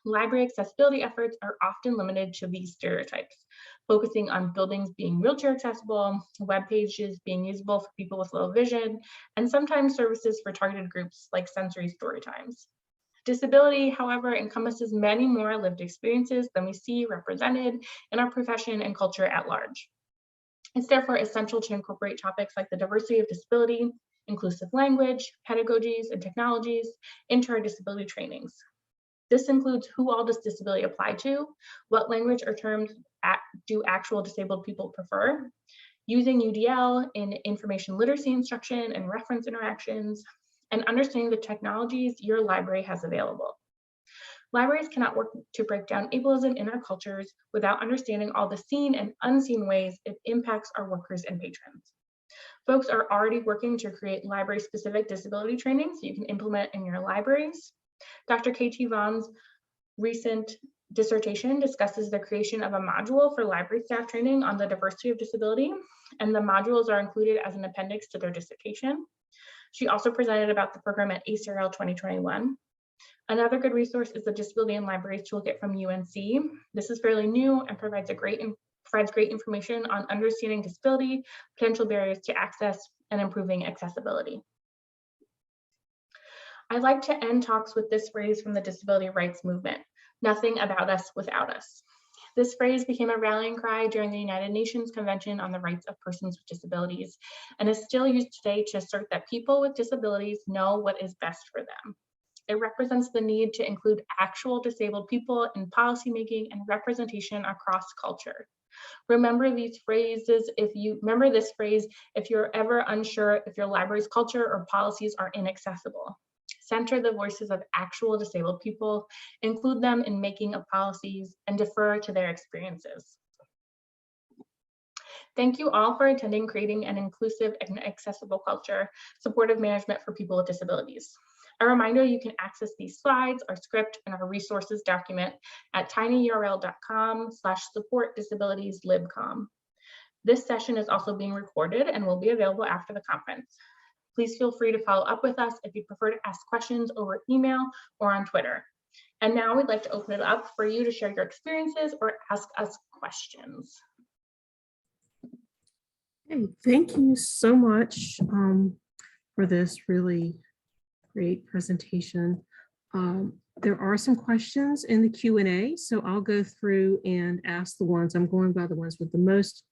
Library accessibility efforts are often limited to these stereotypes, focusing on buildings being wheelchair accessible, web pages being usable for people with low vision, and sometimes services for targeted groups like sensory story times. Disability, however, encompasses many more lived experiences than we see represented in our profession and culture at large. It's therefore essential to incorporate topics like the diversity of disability, inclusive language, pedagogies, and technologies into our disability trainings. This includes who all does disability apply to, what language or terms do actual disabled people prefer, using UDL in information literacy instruction and reference interactions, and understanding the technologies your library has available. Libraries cannot work to break down ableism in our cultures without understanding all the seen and unseen ways it impacts our workers and patrons. Folks are already working to create library-specific disability training so you can implement in your libraries. Dr. KT Vaughn's recent dissertation discusses the creation of a module for library staff training on the diversity of disability, and the modules are included as an appendix to their dissertation. She also presented about the program at ACRL 2021. Another good resource is the Disability in Libraries Toolkit from UNC. This is fairly new and provides great information on understanding disability, potential barriers to access, and improving accessibility. I like to end talks with this phrase from the disability rights movement: nothing about us without us. This phrase became a rallying cry during the United Nations Convention on the Rights of Persons with Disabilities, and is still used today to assert that people with disabilities know what is best for them. It represents the need to include actual disabled people in policymaking and representation across culture. Remember this phrase if you're ever unsure if your library's culture or policies are inaccessible. Center the voices of actual disabled people, include them in making of policies, and defer to their experiences. Thank you all for attending Creating an Inclusive and Accessible Culture, Supportive Management for People with Disabilities. A reminder, you can access these slides, our script, and our resources document at tinyurl.com/supportdisabilitieslibcom. This session is also being recorded and will be available after the conference. Please feel free to follow up with us if you prefer to ask questions over email or on Twitter. And now we'd like to open it up for you to share your experiences or ask us questions. Hey, thank you so much for this really great presentation. There are some questions in the Q&A, so I'll go through and ask the ones. I'm going by the ones with the most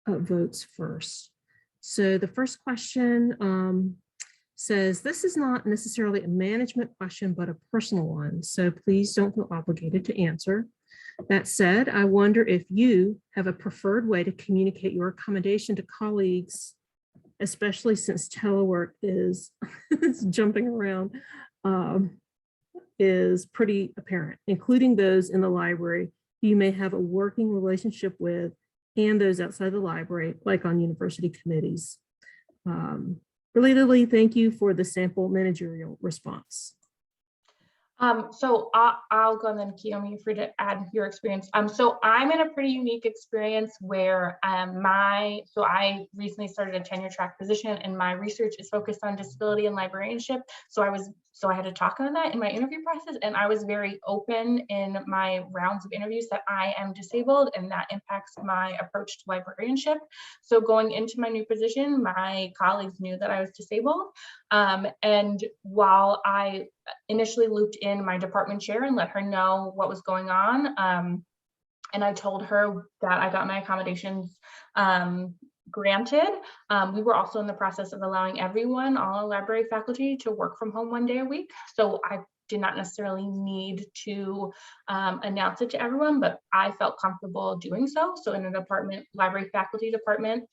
votes first. So the first question says, this is not necessarily a management question, but a personal one. So please don't feel obligated to answer. That said, I wonder if you have a preferred way to communicate your accommodation to colleagues, especially since telework is jumping around, is pretty apparent, including those in the library you may have a working relationship with and those outside the library, like on university committees. Relatedly, thank you for the sample managerial response. So I'll go and then Kiyomi, you're free to add your experience. So I'm in a pretty unique experience where so I recently started a tenure track position and my research is focused on disability and librarianship. So I had to talk on that in my interview process, and I was very open in my rounds of interviews that I am disabled and that impacts my approach to librarianship. So going into my new position, my colleagues knew that I was disabled. And while I initially looped in my department chair and let her know what was going on, and I told her that I got my accommodations granted. We were also in the process of allowing everyone, all library faculty, to work from home 1 day a week. So I did not necessarily need to announce it to everyone, but I felt comfortable doing so. So in a library faculty department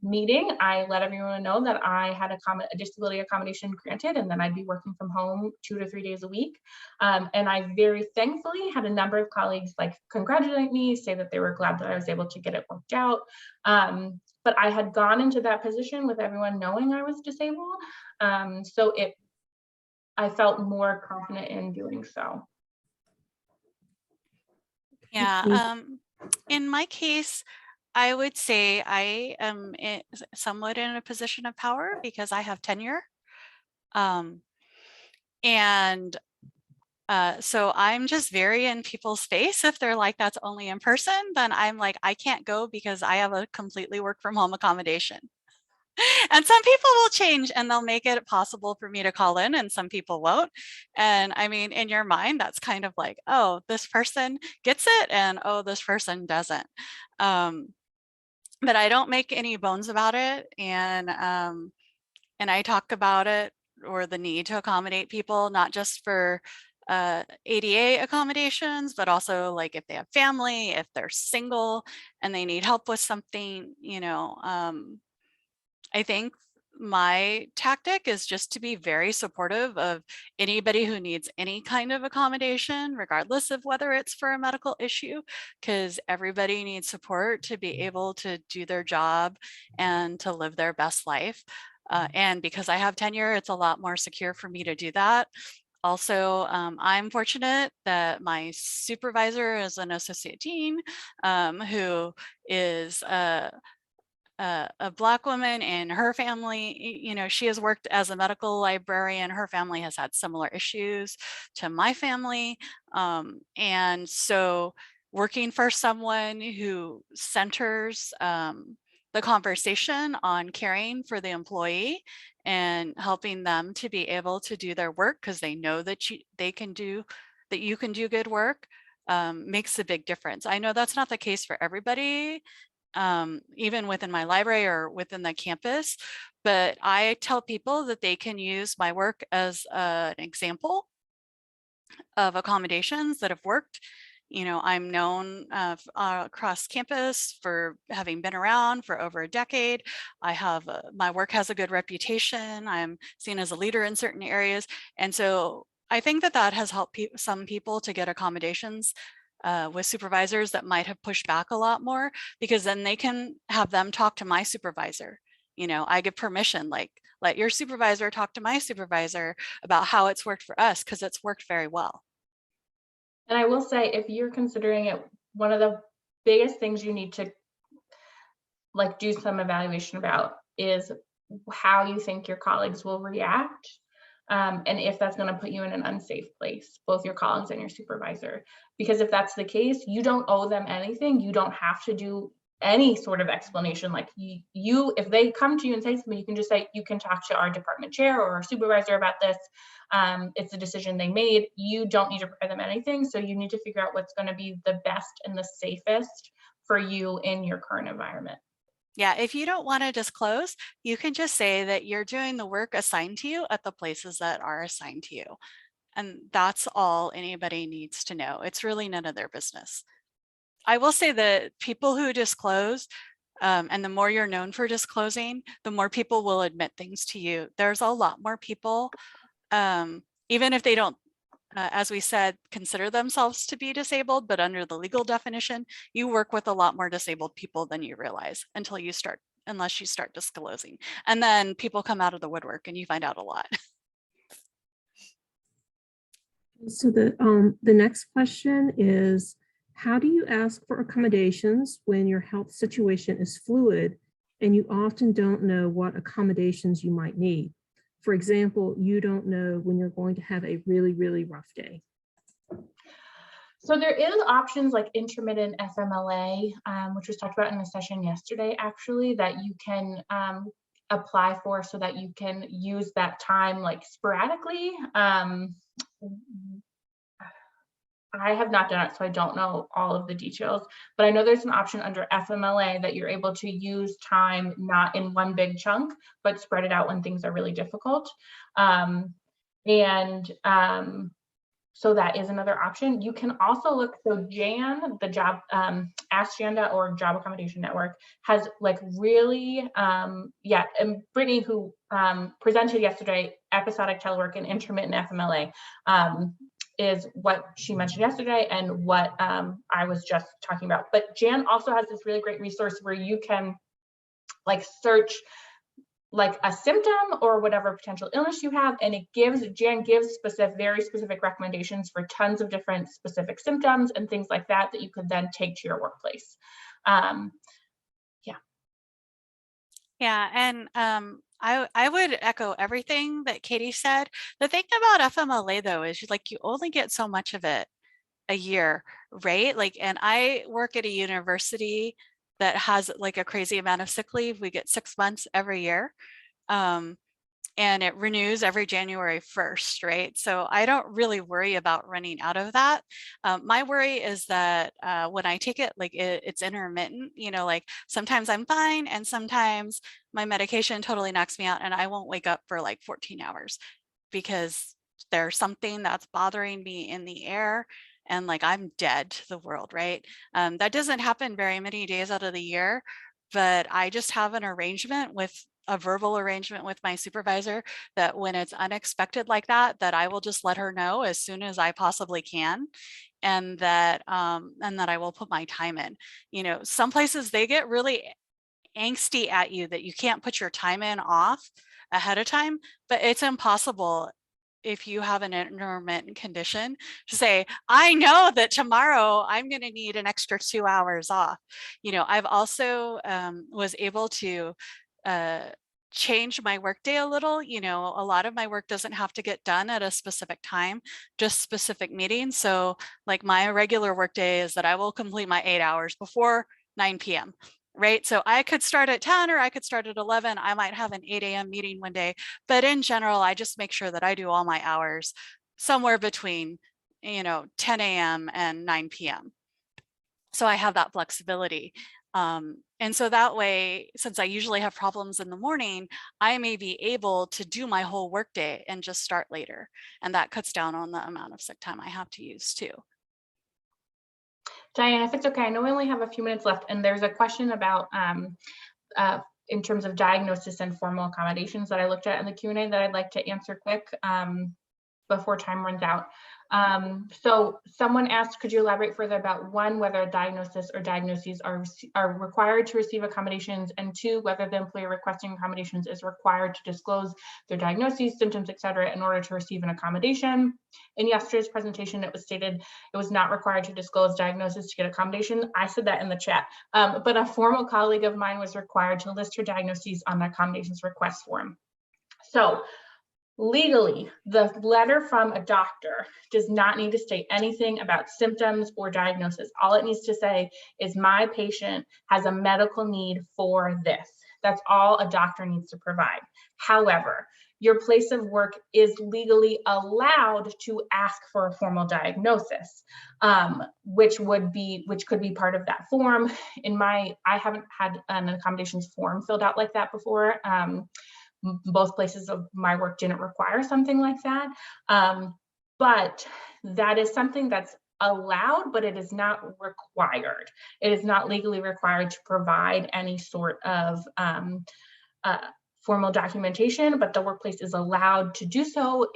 meeting, I let everyone know that I had a disability accommodation granted and then I'd be working from home 2 to 3 days a week. And I very thankfully had a number of colleagues congratulate me, say that they were glad that I was able to get it worked out. But I had gone into that position with everyone knowing I was disabled. So I felt more confident in doing so. Yeah, in my case, I would say I am somewhat in a position of power because I have tenure. So I'm just very in people's face. If they're like, that's only in person, then I'm like, I can't go because I have a completely work from home accommodation. And some people will change and they'll make it possible for me to call in, and some people won't. And I mean, in your mind, that's kind of like, oh, this person gets it, and oh, this person doesn't. But I don't make any bones about it. And I talk about it, or the need to accommodate people, not just for ADA accommodations, but also like if they have family, if they're single and they need help with something, you know. I think my tactic is just to be very supportive of anybody who needs any kind of accommodation, regardless of whether it's for a medical issue, because everybody needs support to be able to do their job and to live their best life. And because I have tenure, it's a lot more secure for me to do that. Also, I'm fortunate that my supervisor is an associate dean who is a Black woman, and her family, you know, she has worked as a medical librarian. Her family has had similar issues to my family. And so working for someone who centers the conversation on caring for the employee and helping them to be able to do their work because they know that you can do good work makes a big difference. I know that's not the case for everybody, even within my library or within the campus, but I tell people that they can use my work as an example of accommodations that have worked. You know, I'm known across campus for having been around for over a decade. I have my work has a good reputation. I'm seen as a leader in certain areas. And so I think that that has helped some people to get accommodations with supervisors that might have pushed back a lot more, because then they can have them talk to my supervisor. You know, I give permission, like, let your supervisor talk to my supervisor about how it's worked for us, because it's worked very well. And I will say, if you're considering it, one of the biggest things you need to like do some evaluation about is how you think your colleagues will react. And if that's going to put you in an unsafe place, both your colleagues and your supervisor. Because if that's the case, you don't owe them anything. You don't have to do any sort of explanation. Like you if they come to you and say something, you can just say, you can talk to our department chair or our supervisor about this. It's a decision they made. You don't need to provide them anything. So you need to figure out what's going to be the best and the safest for you in your current environment. Yeah, if you don't want to disclose, you can just say that you're doing the work assigned to you at the places that are assigned to you. And that's all anybody needs to know. It's really none of their business. I will say that people who disclose, and the more you're known for disclosing, the more people will admit things to you. There's a lot more people, even if they don't, as we said, consider themselves to be disabled, but under the legal definition, you work with a lot more disabled people than you realize unless you start disclosing. And then people come out of the woodwork and you find out a lot. So the next question is, how do you ask for accommodations when your health situation is fluid and you often don't know what accommodations you might need? For example, you don't know when you're going to have a really, really rough day. So there is options like intermittent FMLA, which was talked about in a session yesterday, actually, that you can apply for so that you can use that time like sporadically. I have not done it, so I don't know all of the details, but I know there's an option under FMLA that you're able to use time not in one big chunk, but spread it out when things are really difficult. So that is another option. You can also look, so Jan, the job, Ask.Jan.org Job Accommodation Network has like really, and Brittany, who presented yesterday, episodic telework and intermittent FMLA, is what she mentioned yesterday and what I was just talking about. But Jan also has this really great resource where you can like search like a symptom or whatever potential illness you have, and Jan gives very specific recommendations for tons of different specific symptoms and things like that that you could then take to your workplace. Yeah, and I would echo everything that Katie said. The thing about FMLA though is like you only get so much of it a year, right? Like, and I work at a university that has like a crazy amount of sick leave. We get 6 months every year. Um, and it renews every January 1st, right? So I don't really worry about running out of that. My worry is that when I take it, like it's intermittent, you know, like sometimes I'm fine and sometimes my medication totally knocks me out and I won't wake up for like 14 hours because there's something that's bothering me in the air and like I'm dead to the world, right? That doesn't happen very many days out of the year, but I just have an arrangement with a verbal arrangement with my supervisor that when it's unexpected like that, that I will just let her know as soon as I possibly can. And that I will put my time in. You know, some places they get really angsty at you that you can't put your time in off ahead of time, but it's impossible if you have an intermittent condition to say, I know that tomorrow I'm going to need an extra 2 hours off. You know, I've also was able to uh, change my workday a little. You know, a lot of my work doesn't have to get done at a specific time, just specific meetings. So like my regular workday is that I will complete my 8 hours before 9 p.m. Right. So I could start at 10 or I could start at 11. I might have an 8 a.m. meeting one day, but in general, I just make sure that I do all my hours somewhere between, you know, 10 a.m. and 9 p.m. So I have that flexibility. And so that way, since I usually have problems in the morning, I may be able to do my whole workday and just start later. And that cuts down on the amount of sick time I have to use too. Diane, if it's okay, I know we only have a few minutes left, and there's a question about in terms of diagnosis and formal accommodations that I looked at in the Q&A that I'd like to answer quick before time runs out. So someone asked, could you elaborate further about one, whether a diagnosis or diagnoses are required to receive accommodations, and two, whether the employer requesting accommodations is required to disclose their diagnoses, symptoms, etc., in order to receive an accommodation. In yesterday's presentation, it was stated it was not required to disclose diagnosis to get accommodation. I said that in the chat, but a former colleague of mine was required to list her diagnoses on the accommodations request form. So legally, the letter from a doctor does not need to state anything about symptoms or diagnosis. All it needs to say is my patient has a medical need for this. That's all a doctor needs to provide. However, your place of work is legally allowed to ask for a formal diagnosis, which could be part of that form. I haven't had an accommodations form filled out like that before. Both places of my work didn't require something like that. But that is something that's allowed, but it is not required. It is not legally required to provide any sort of formal documentation, but the workplace is allowed to do so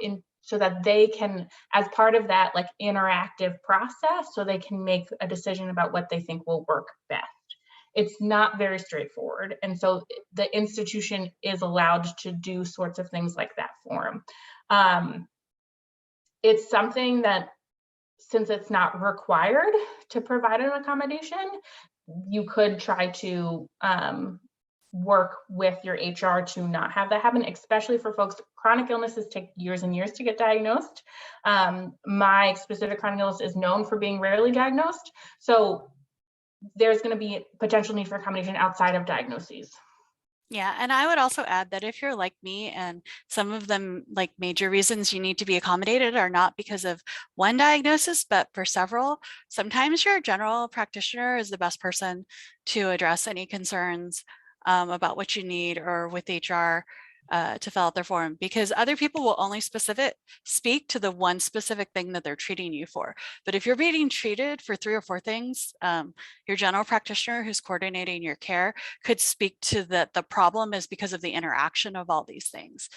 so that they can, as part of that like interactive process, so they can make a decision about what they think will work best. It's not very straightforward. And so the institution is allowed to do sorts of things like that for them. It's something that, since it's not required to provide an accommodation, you could try to work with your HR to not have that happen, especially for folks. Chronic illnesses take years and years to get diagnosed. My specific chronic illness is known for being rarely diagnosed. So there's going to be potential need for accommodation outside of diagnoses. Yeah, and I would also add that if you're like me and some of them like major reasons you need to be accommodated are not because of one diagnosis, but for several, sometimes your general practitioner is the best person to address any concerns about what you need or with HR to fill out their form, because other people will only speak to the one specific thing that they're treating you for. But if you're being treated for 3 or 4 things, your general practitioner who's coordinating your care could speak to that the problem is because of the interaction of all these things,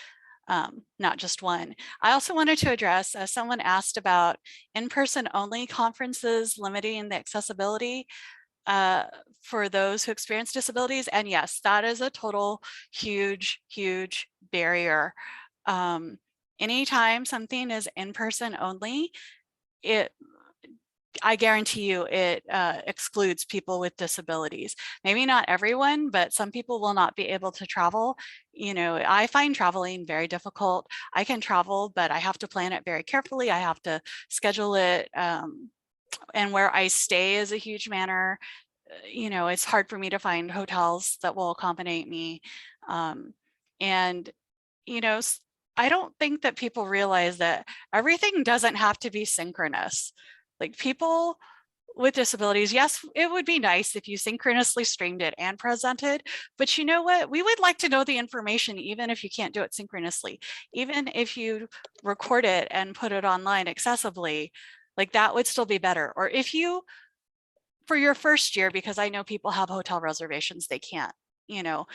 not just one. I also wanted to address, someone asked about in-person only conferences limiting the accessibility for those who experience disabilities. And yes, that is a total huge barrier. Anytime something is in person only, I guarantee you it excludes people with disabilities. Maybe not everyone, but some people will not be able to travel. You know, I find traveling very difficult. I can travel, but I have to plan it very carefully. I have to schedule it. And where I stay is a huge matter. You know, it's hard for me to find hotels that will accommodate me. And, you know, I don't think that people realize that everything doesn't have to be synchronous. Like people with disabilities, yes, it would be nice if you synchronously streamed it and presented, but you know what? We would like to know the information, even if you can't do it synchronously, even if you record it and put it online accessibly, like that would still be better. Or if you, for your first year, because I know people have hotel reservations, they can't, you know,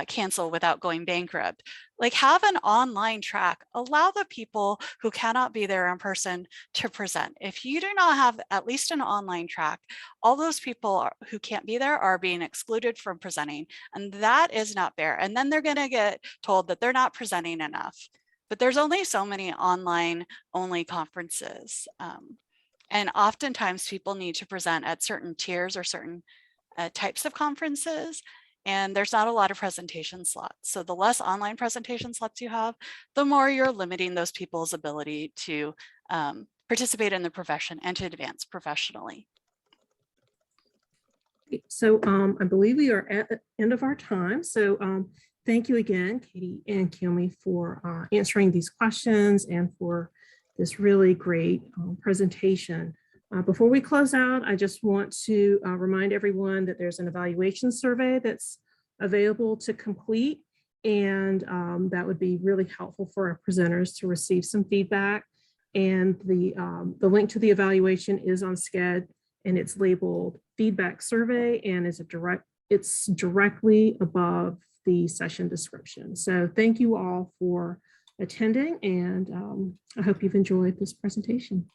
cancel without going bankrupt. Like have an online track, allow the people who cannot be there in person to present. If you do not have at least an online track, all those people who can't be there are being excluded from presenting, and that is not fair. And then they're gonna get told that they're not presenting enough. But there's only so many online only conferences. And oftentimes people need to present at certain tiers or certain types of conferences, and there's not a lot of presentation slots. So the less online presentation slots you have, the more you're limiting those people's ability to participate in the profession and to advance professionally. So I believe we are at the end of our time. So thank you again, Katie and Kiyomi, for answering these questions and for this really great presentation. Before we close out, I just want to remind everyone that there's an evaluation survey that's available to complete, and that would be really helpful for our presenters to receive some feedback. And the link to the evaluation is on SCED, and it's labeled feedback survey, and it's directly above the session description. So thank you all for attending, and I hope you've enjoyed this presentation.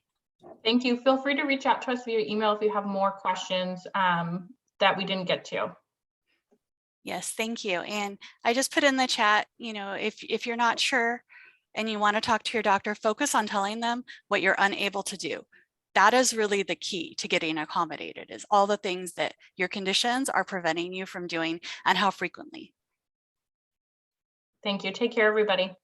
Thank you. Feel free to reach out to us via email if you have more questions that we didn't get to. Yes, thank you. And I just put in the chat, you know, if you're not sure and you want to talk to your doctor, focus on telling them what you're unable to do. That is really the key to getting accommodated, is all the things that your conditions are preventing you from doing and how frequently. Thank you. Take care, everybody.